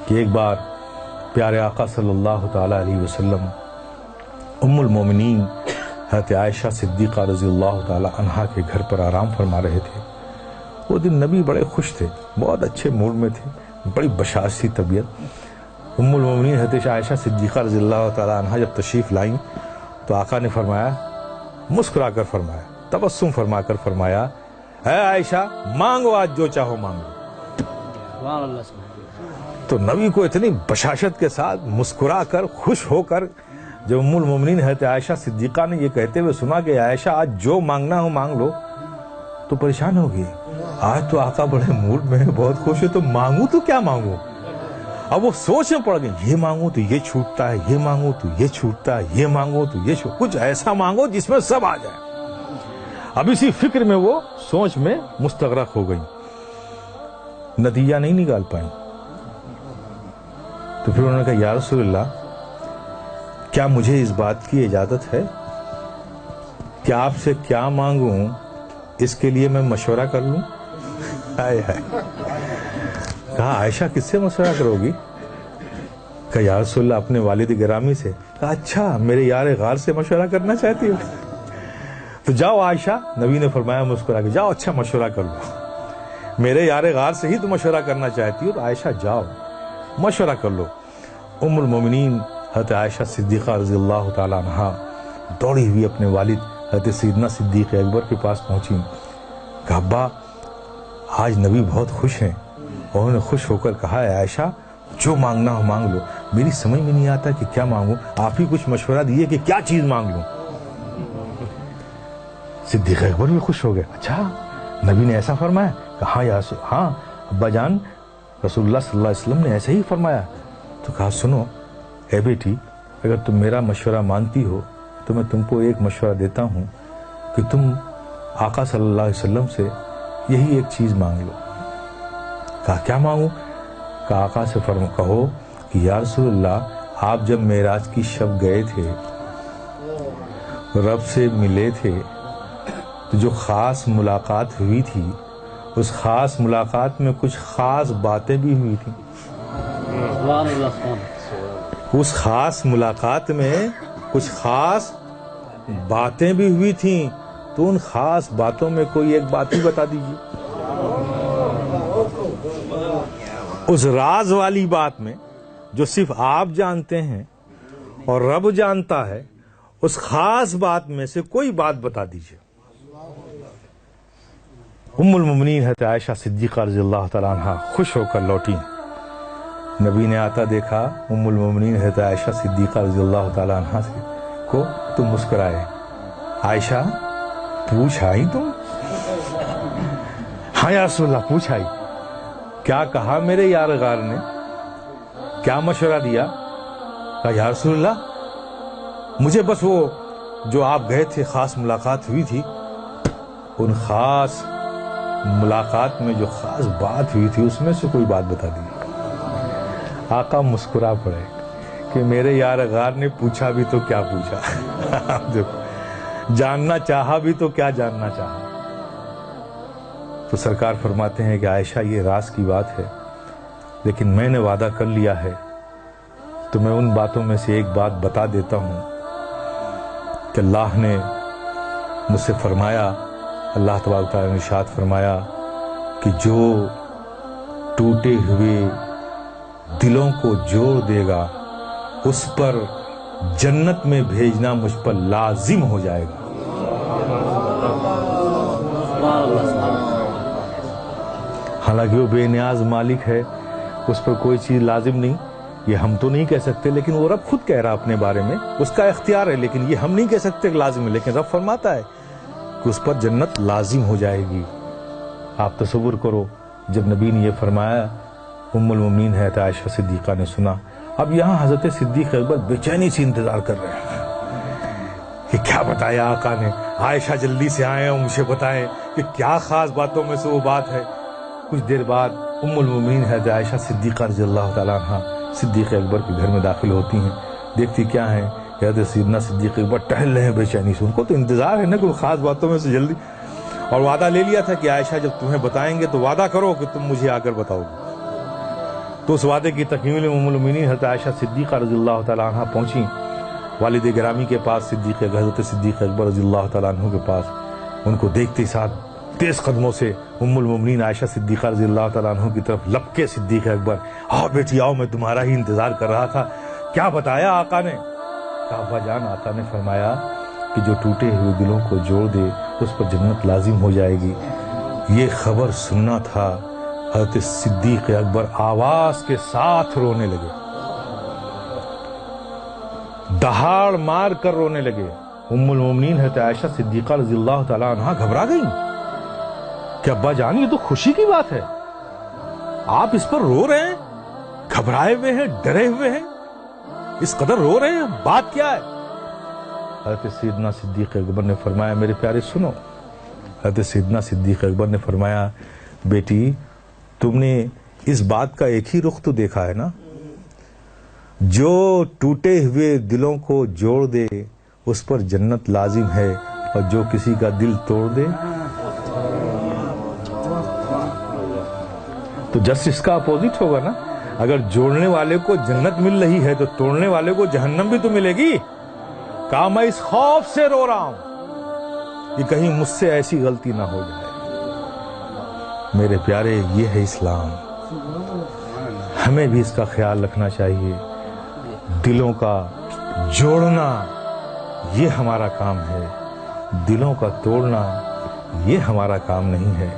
کہ ایک بار پیارے آقا صلی اللہ تعالیٰ علیہ وسلم ام المومنین حضرت عائشہ صدیقہ رضی اللہ تعالیٰ عنہا کے گھر پر آرام فرما رہے تھے۔ وہ دن نبی بڑے خوش تھے، بہت اچھے موڈ میں تھے، بڑی بشاش طبیعت۔ ام المومنین حضرت عائشہ صدیقہ رضی اللہ تعالیٰ عنہا جب تشریف لائیں تو آقا نے فرمایا، مسکرا کر فرمایا، تبسم فرما کر فرمایا، اے عائشہ مانگو آج جو چاہو مانگو۔ تو نبی کو اتنی بشاشت کے ساتھ مسکرا کر خوش ہو کر جب ام المومنین حضرت عائشہ صدیقہ نے یہ کہتے ہوئے سنا کہ عائشہ آج جو مانگنا ہو مانگ لو، تو پریشان ہو گئی۔ آج تو آقا بڑے موڈ میں بہت خوش ہے، تو مانگوں تو کیا مانگوں؟ اب وہ سوچ میں پڑ گئی، یہ مانگوں تو یہ چھوٹتا ہے، یہ مانگوں تو یہ چھوٹتا ہے، یہ مانگوں تو یہ کچھ ایسا مانگو جس میں سب آ جائے۔ اب اسی فکر میں وہ سوچ میں مستغرق ہو گئی، نتیجہ نہیں نکال پائیں۔ تو پھر انہوں نے کہا، یا رسول اللہ، کیا مجھے اس بات کی اجازت ہے کہ آپ سے کیا مانگوں اس کے لیے میں مشورہ کر لوں؟ کہا عائشہ کس سے مشورہ کرو گی؟ کہا یا رسول اللہ اپنے والد گرامی سے۔ کہا اچھا، میرے یار غار سے مشورہ کرنا چاہتی ہو؟ تو جاؤ عائشہ، نبی نے فرمایا مسکرا کے، جاؤ اچھا مشورہ کر لو، میرے یار غار سے ہی تو مشورہ کرنا چاہتی ہو، تو عائشہ جاؤ مشورہ کر لو۔ ام المومنین حضرت عائشہ صدیقہ رضی اللہ تعالیٰ عنہا دوڑی ہوئی اپنے والد حضرت سیدنا صدیق اکبر کے پاس پہنچی۔ کہا ابا، آج نبی بہت خوش ہیں، اور انہوں نے خوش ہو کر کہا ہے عائشہ جو مانگنا ہو مانگ لو، میری سمجھ میں نہیں آتا کہ کیا مانگوں، آپ ہی کچھ مشورہ دیے کہ کیا چیز مانگ لوں۔ صدیق اکبر بھی خوش ہو گئے، اچھا نبی نے ایسا فرمایا؟ کہا ہاں ابا جان، رسول اللہ صلی اللہ علیہ وسلم نے ایسے ہی فرمایا۔ تو کہا سنو اے بیٹی، اگر تم میرا مشورہ مانتی ہو تو میں تم کو ایک مشورہ دیتا ہوں کہ تم آقا صلی اللہ علیہ وسلم سے یہی ایک چیز مانگ لو۔ کہا کیا مانگوں؟ کہا آقا سے کہو کہ یا رسول اللہ، آپ جب معراج کی شب گئے تھے، رب سے ملے تھے، تو جو خاص ملاقات ہوئی تھی، اس خاص ملاقات میں کچھ خاص باتیں بھی ہوئی تھیں۔ اس خاص ملاقات میں کچھ خاص باتیں بھی ہوئی تھیں، تو ان خاص باتوں میں کوئی ایک بات ہی بتا دیجیے۔ اس راز والی بات میں جو صرف آپ جانتے ہیں اور رب جانتا ہے، اس خاص بات میں سے کوئی بات بتا دیجیے۔ ام المومنین حضرت عائشہ صدیقہ رضی اللہ تعالیٰ عنہ خوش ہو کر لوٹی۔ نبی نے آتا دیکھا ام المومنین حضرت عائشہ صدیقہ رضی اللہ تعالیٰ عنہ کو، تو مسکرائے، عائشہ پوچھ آئی تم؟ ہاں یا رسول اللہ پوچھ آئی۔ کیا کہا میرے یار غار نے؟ کیا مشورہ دیا؟ کہا یا رسول اللہ، مجھے بس وہ جو آپ گئے تھے خاص ملاقات ہوئی تھی، ان خاص ملاقات میں جو خاص بات ہوئی تھی اس میں سے کوئی بات بتا دی۔ آقا مسکرا پڑے کہ میرے یار غار نے پوچھا بھی تو کیا پوچھا، جاننا چاہا بھی تو کیا جاننا چاہا۔ تو سرکار فرماتے ہیں کہ عائشہ یہ راز کی بات ہے، لیکن میں نے وعدہ کر لیا ہے، تو میں ان باتوں میں سے ایک بات بتا دیتا ہوں کہ اللہ نے مجھ سے فرمایا، اللہ تبارک تعالیٰ نے ارشاد فرمایا کہ جو ٹوٹے ہوئے دلوں کو جوڑ دے گا، اس پر جنت میں بھیجنا مجھ پر لازم ہو جائے گا۔ حالانکہ وہ بے نیاز مالک ہے، اس پر کوئی چیز لازم نہیں، یہ ہم تو نہیں کہہ سکتے، لیکن وہ رب خود کہہ رہا اپنے بارے میں، اس کا اختیار ہے، لیکن یہ ہم نہیں کہہ سکتے کہ لازم ہے، لیکن رب فرماتا ہے کہ اس پر جنت لازم ہو جائے گی۔ آپ تصور کرو، جب نبی نے یہ فرمایا، ام المومنین حضرت عائشہ صدیقہ نے سنا۔ اب یہاں حضرت صدیق اکبر بے چینی سے انتظار کر رہے ہیں کہ کیا بتایا آقا نے، عائشہ جلدی سے آئیں اور مجھے بتائیں کہ کیا خاص باتوں میں سے وہ بات ہے۔ کچھ دیر بعد ام المومنین حضرت عائشہ صدیقہ رضی اللہ تعالیٰ عنہ صدیق اکبر کے گھر میں داخل ہوتی ہیں، دیکھتی کیا ہیں، حضرت سیدنا صدیق اکبر ٹہل رہے ہیں بے چینی سے، ان کو تو انتظار ہے نا کوئی خاص باتوں میں سے جلدی، اور وعدہ لے لیا تھا کہ عائشہ جب تمہیں بتائیں گے تو وعدہ کرو کہ تم مجھے آ کر بتاؤ گے۔ تو اس وعدے کی تکمیل ام المؤمنین حضرت عائشہ صدیقہ رضی اللہ تعالیٰ عنہ پہنچی والد گرامی کے پاس، حضرت صدیق اکبر رضی اللہ تعالیٰ عنہ کے پاس. ان کو دیکھتے ہی ساتھ تیز قدموں سے ام المؤمنین عائشہ صدیقہ رضی اللہ تعالیٰ عنہ کی طرف لپکے صدیق اکبر. آؤ بیٹی آؤ، میں تمہارا ہی انتظار کر رہا تھا. کیا بتایا آقا نے؟ ابا جان، آقا نے فرمایا کہ جو ٹوٹے ہوئے دلوں کو جوڑ دے اس پر جنت لازم ہو جائے گی. یہ خبر سننا تھا. حضرت صدیق اکبر آواز کے ساتھ رونے لگے، دہاڑ مار کر رونے لگے. ام المؤمنین حضرت عائشہ صدیقہ رضی اللہ تعالیٰ عنہ گھبرا گئیں کہ ابا جان، یہ تو خوشی کی بات ہے، آپ اس پر رو رہے ہیں، گھبرائے ہوئے ہیں، ڈرے ہوئے ہیں، اس قدر رو رہے ہیں، بات کیا ہے؟ حضرت سیدنا صدیق اکبر نے فرمایا میرے پیارے سنو. حضرت سیدنا صدیق اکبر نے فرمایا بیٹی تم نے اس بات کا ایک ہی رخ تو دیکھا ہے نا، جو ٹوٹے ہوئے دلوں کو جوڑ دے اس پر جنت لازم ہے، اور جو کسی کا دل توڑ دے تو جسٹ اس کا اپوزٹ ہوگا نا. اگر جوڑنے والے کو جنت مل رہی ہے تو توڑنے والے کو جہنم بھی تو ملے گی. کہا میں اس خوف سے رو رہا ہوں کہ کہیں مجھ سے ایسی غلطی نہ ہو جائے. میرے پیارے، یہ ہے اسلام. ہمیں بھی اس کا خیال رکھنا چاہیے. دلوں کا جوڑنا یہ ہمارا کام ہے، دلوں کا توڑنا یہ ہمارا کام نہیں ہے.